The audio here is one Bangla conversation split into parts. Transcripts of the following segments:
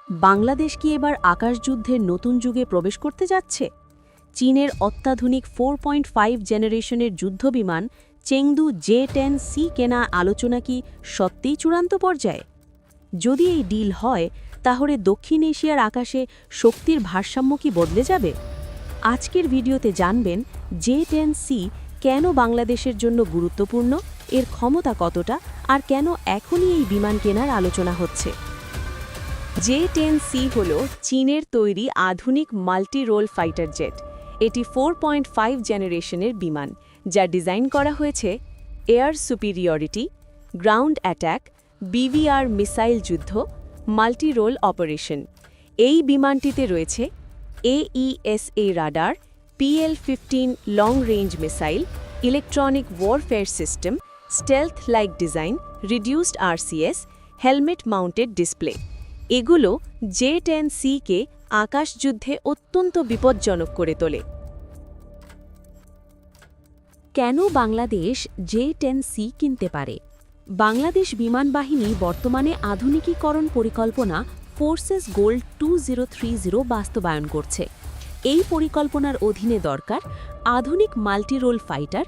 বাংলাদেশ কি এবার আকাশযুদ্ধের নতুন যুগে প্রবেশ করতে যাচ্ছে? চীনের অত্যাধুনিক 4.5 জেনারেশনের যুদ্ধবিমান চেংদু J-10C কেনা আলোচনা কি সত্যিই চূড়ান্ত পর্যায়ে? যদি এই ডিল হয়, তাহলে দক্ষিণ এশিয়ার আকাশে শক্তির ভারসাম্য কি বদলে যাবে? আজকের ভিডিওতে জানবেন J-10C কেন বাংলাদেশের জন্য গুরুত্বপূর্ণ, এর ক্ষমতা কতটা, আর কেন এখনই এই বিমান কেনার আলোচনা হচ্ছে। J-10C হল চীনের তৈরি আধুনিক মাল্টি রোল ফাইটার জেট। এটি 4.5 জেনারেশনের বিমান, যা ডিজাইন করা হয়েছে air superiority, ground attack, BVR missile যুদ্ধ, মাল্টি রোল অপারেশন। এই বিমানটিতে রয়েছে AESA radar, PL-15 long range missile, electronic warfare system, stealth like design, reduced RCS, helmet mounted display. এগুলো J-10C-কে আকাশযুদ্ধে অত্যন্ত বিপজ্জনক করে তোলে। কেন বাংলাদেশ J-10C কিনতে পারে? বাংলাদেশ বিমান বাহিনী বর্তমানে আধুনিকীকরণ পরিকল্পনা ফোর্সেস গোল্ড 2030 বাস্তবায়ন করছে। এই পরিকল্পনার অধীনে দরকার আধুনিক মাল্টিরোল ফাইটার,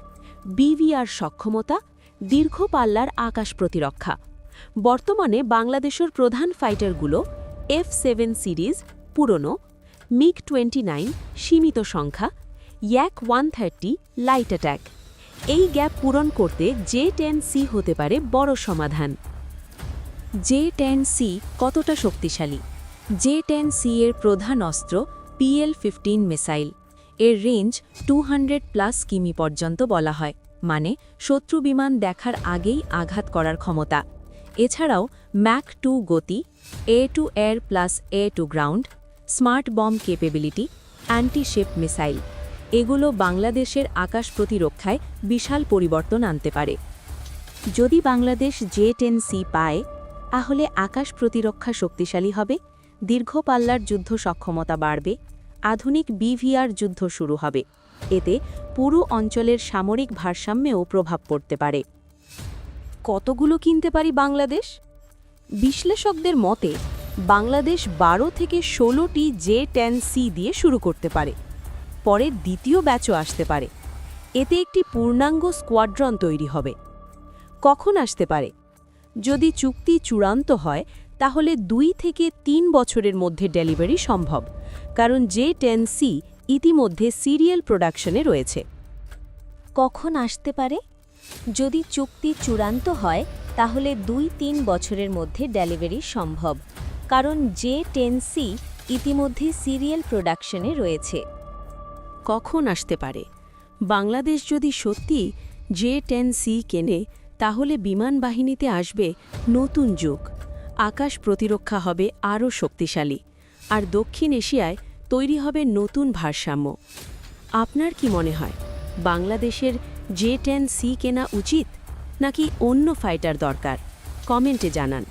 BVR সক্ষমতা, দীর্ঘ পাল্লার আকাশ প্রতিরক্ষা। বর্তমানে বাংলাদেশের প্রধান ফাইটারগুলো F-7 সিরিজ পুরনো, MiG-29 সীমিত সংখ্যা, Yak-130 লাইট অ্যাটাক। এই গ্যাপ পূরণ করতে J-10C হতে পারে বড় সমাধান। J-10C কতটা শক্তিশালী? J-10C এর প্রধান অস্ত্র PL-15 মিসাইল। এর রেঞ্জ 200+ কিমি পর্যন্ত বলা হয়, মানে শত্রু বিমান দেখার আগেই আঘাত করার ক্ষমতা। এছাড়াও ম্যাক 2 গতি, air to air plus air to ground, smart bomb capability, anti-ship missile. এগুলো বাংলাদেশের আকাশ প্রতিরক্ষায় বিশাল পরিবর্তন আনতে পারে। যদি বাংলাদেশ J-10C পায়, তাহলে আকাশ প্রতিরক্ষা শক্তিশালী হবে, দীর্ঘ পাল্লার যুদ্ধ সক্ষমতা বাড়বে, আধুনিক BVR যুদ্ধ শুরু হবে। এতে পুরো অঞ্চলের সামরিক ভারসাম্যেও প্রভাব পড়তে পারে। কতগুলো কিনতে পারি বাংলাদেশ? বিশ্লেষকদের মতে বাংলাদেশ 12 থেকে 16টি J-10C দিয়ে শুরু করতে পারে। পরে দ্বিতীয় ব্যাচও আসতে পারে। এতে একটি পূর্ণাঙ্গ স্কোয়াড্রন তৈরি হবে। কখন আসতে পারে? যদি চুক্তি চূড়ান্ত হয়, তাহলে 2 থেকে 3 বছরের মধ্যে ডেলিভারি সম্ভব, কারণ J-10C ইতিমধ্যে সিরিয়াল প্রোডাকশনে রয়েছে। কখন আসতে পারে? যদি চুক্তি চূড়ান্ত হয়, তাহলে 2-3 বছরের মধ্যে ডেলিভারি সম্ভব, কারণ J-10C ইতিমধ্যে সিরিয়াল প্রোডাকশনে রয়েছে। কখন আসতে পারে? বাংলাদেশ যদি সত্যি J-10C কেনে, তাহলে বিমান বাহিনীতে আসবে নতুন যুগ। আকাশ প্রতিরক্ষা হবে আরও শক্তিশালী, আর দক্ষিণ এশিয়ায় তৈরি হবে নতুন ভারসাম্য। আপনার কি মনে হয়, বাংলাদেশের J-10C কেনা উচিত, নাকি অন্য ফাইটার দরকার? কমেন্টে জানান।